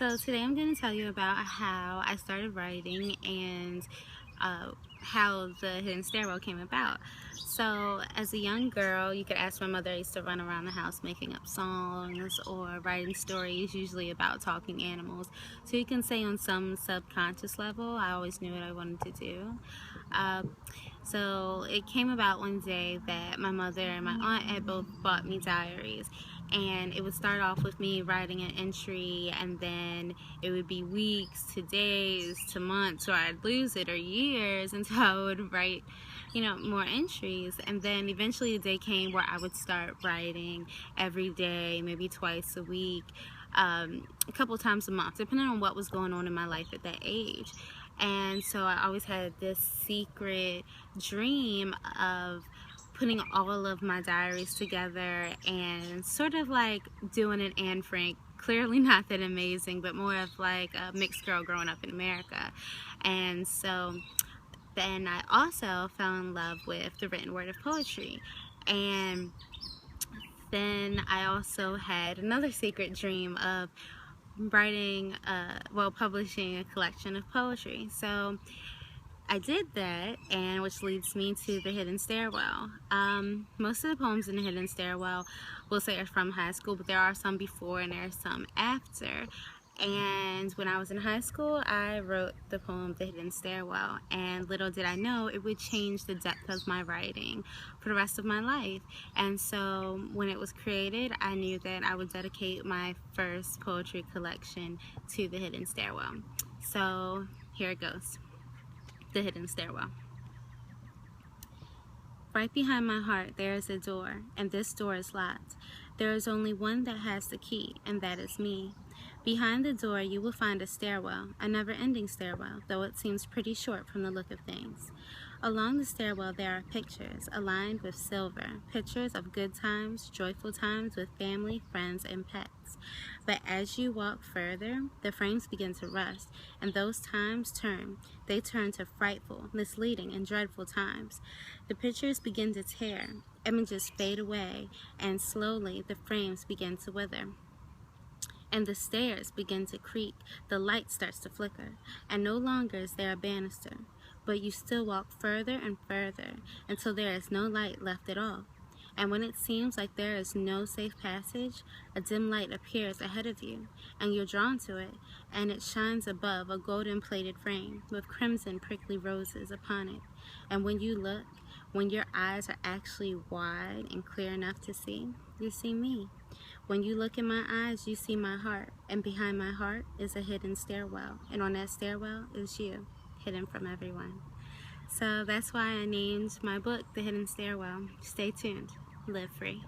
So today I'm going to tell you about how I started writing and how the Hidden Stairwell came about. So as a young girl, you could ask my mother, I used to run around the house making up songs or writing stories, usually about talking animals. So you can say on some subconscious level, I always knew what I wanted to do. Uh, so it came about one day that my mother and my aunt had both bought me diaries, and it would start off with me writing an entry, and then it would be weeks to days to months, or I'd lose it, or years until I would write, more entries. And then eventually the day came where I would start writing every day, maybe twice a week, a couple times a month, depending on what was going on in my life at that age. And so I always had this secret dream of putting all of my diaries together and sort of like doing an Anne Frank, clearly not that amazing, but more of like a mixed girl growing up in America. And so then I also fell in love with the written word of poetry. And then I also had another secret dream of writing, publishing a collection of poetry. So I did that, and which leads me to the Hidden Stairwell. Most of the poems in the Hidden Stairwell will say are from high school, but there are some before and there are some after. And when I was in high school, I wrote the poem The Hidden Stairwell, and little did I know it would change the depth of my writing for the rest of my life. And so when it was created, I knew that I would dedicate my first poetry collection to The Hidden Stairwell. So here it goes. The Hidden Stairwell. Right behind my heart there is a door, and this door is locked. There is only one that has the key, and that is me. Behind the door you will find a stairwell, a never-ending stairwell, though it seems pretty short from the look of things. Along the stairwell there are pictures, aligned with silver, pictures of good times, joyful times with family, friends, and pets. But as you walk further, the frames begin to rust, and those times turn. They turn to frightful, misleading, and dreadful times. The pictures begin to tear, images fade away, and slowly the frames begin to wither. And the stairs begin to creak, the light starts to flicker, and no longer is there a banister, but you still walk further and further until there is no light left at all. And when it seems like there is no safe passage, a dim light appears ahead of you, and you're drawn to it, and it shines above a golden-plated frame with crimson prickly roses upon it. And when you look, when your eyes are actually wide and clear enough to see, you see me. When you look in my eyes, you see my heart, and behind my heart is a hidden stairwell, and on that stairwell is you, hidden from everyone. So that's why I named my book The Hidden Stairwell. Stay tuned. Live free.